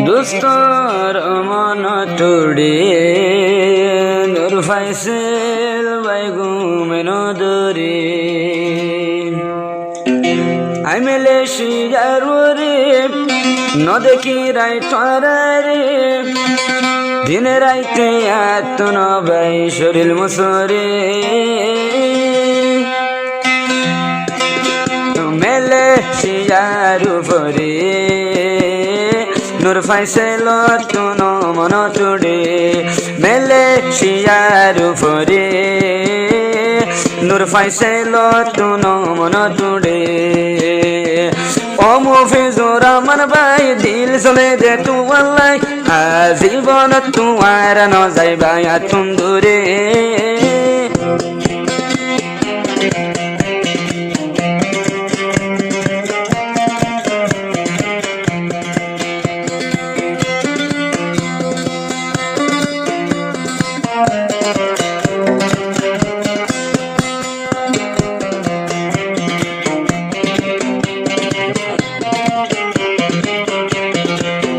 দুস্তর মন টুড়ে নূর ফাইসেল বাইগুমেন দরে আই মেলে শিয়ারে ন দেখি রাই রে দিনে রাইতে এত নবাই শরীর মুসরে মেলে শিয়ার উপরে নূর ফাইসেল তুন মন টুড়ে মেলে শিয়ার উপরে নূর ফাইসেল তুন মন টুড়ে ও মুফিজুর রহমান ভাই দিল চলে দে তু আল্লাহ জীবন তোমার ন যাইবা তুম দূরে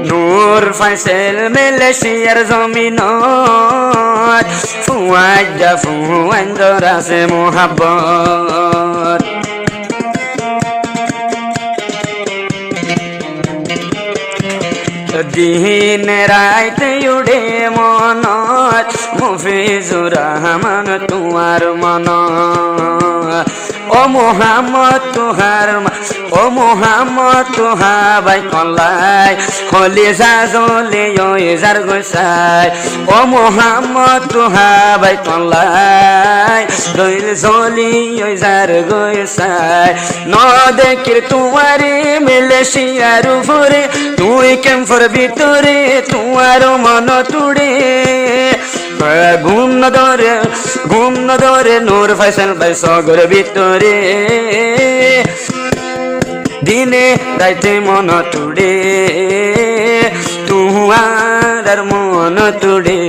নূর ফাইসেল মেলেশিয়ার জমিন ফুয়াজা ফুয়াঞ্জর আছে মোহাব্বত দিন রাইতে উড়ে মনত মুফিজুর রহমান তোমার মন ও মোহাম্মদ তুহার ও মোহাম্মদ তুহা বাই কলাই হলি জাজলে যার গৈসাই ও মোহাম্মদ তুহা বাই কলাই দইল জলি যার গৈসাই ন দেখির তোমারে মেলেশিয়ার উপরে তুই কেমফর ভিতরে তোমার মন তুড়ে ঘুম ন ধরে নূর ফাইসেল ভাই সগর ভিতরে দিনে রাইতে মন তুড়ে তুয়ার মন তুড়ে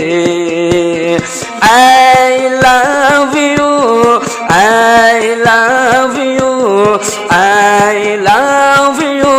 I love you I love you I love you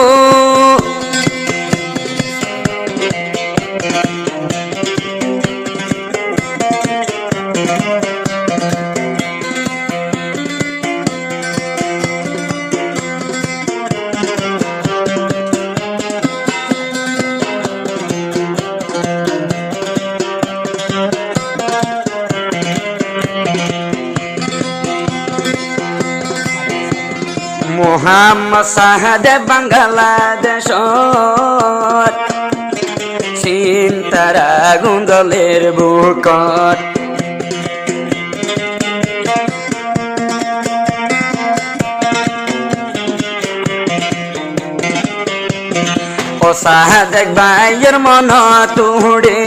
Mohammad সাহাদে বাংলাদেশ চিন্তারা গুন্দলের বুকট ও সাহাদেক ভাইয়ের মন তুড়ে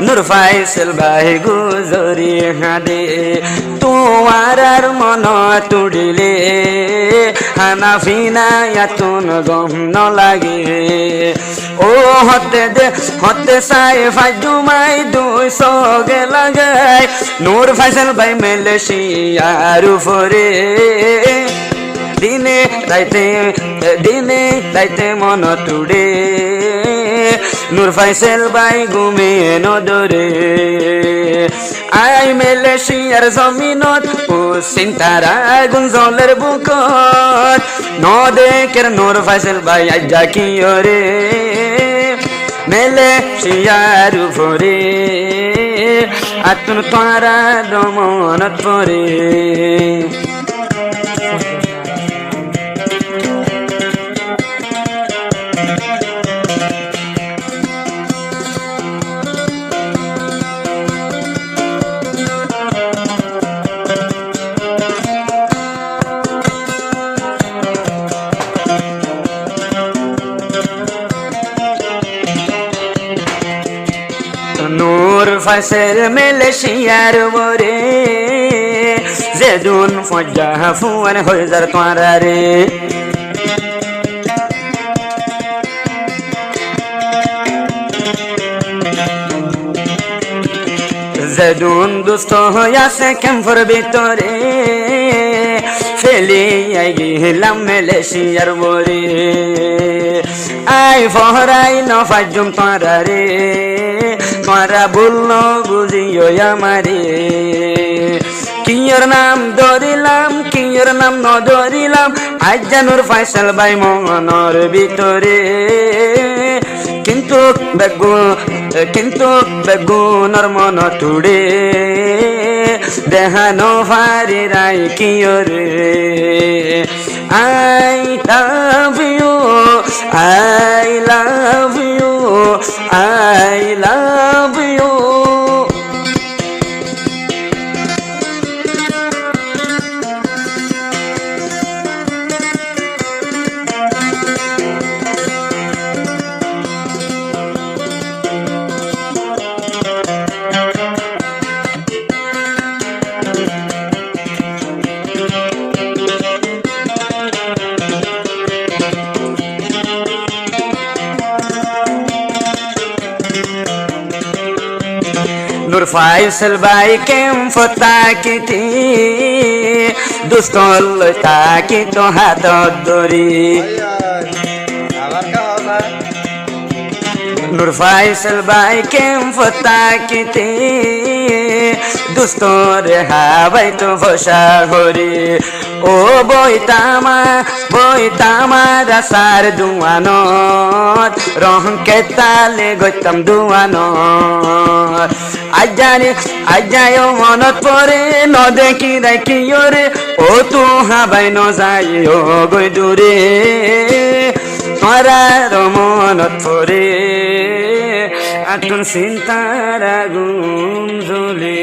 নূর ফাইসেল ভাই গুজরি হাদে তোমার মন তুড়িলে হানাফিনা এতন গম ন লাগে ও হতে সাই ফাজুমাই দুই সগে লাগাই নূর ফাইসেল ভাই মেলেশিয়ার উপরে দিনে রাইতে মন তুড়ে নূর ফাইসেল ভাই ঘুমে নদরে আই মেলেশিয়ার জমিনত ও চিন্তারা গুঞ্জলের বুকত ন দেখের নূর ফাইসেল ভাই আজ্জা কি রে মেলেশিয়ার উপরে আতুন তারা দমনত পরে নূর ফাইসেল মেলেশিয়ার বরে যেদুন ফজ্জা ফুয়ান হয়ে যার তোরা রে যেদুন দুস্থ হইয়াছে ক্যাম্পর ভিতরে ফেলিয়া গেলাম মেলেশিয়ার বরে আই ফহরাই নফাজুম তোরা রে তোরা বলল বুঝিও আমারে কিয়র নাম ধরিলাম কিয়র নাম ন ধরিলাম আজ জানুর ফাইসাল বাই মনর ভিতরে কিন্তু বেগুনর মন টুড়ে দেহানো ফারি রাই কিয়রে I love you, I love you, I love you. Nur Faisal Bhai kem fotakiti dostol taki to hatot dori Nur Faisal Bhai kem fotakiti dostor habai to bosha hori o boitama rasar duanot rohn ketale goitam duanot আজায়ও মনত পরে ন দেখি দেখি ওরে ও তু হাবাই ন যাইও গই দূরে তোরার মনত পরে আতুন চিন্তার আগুন জ্বলে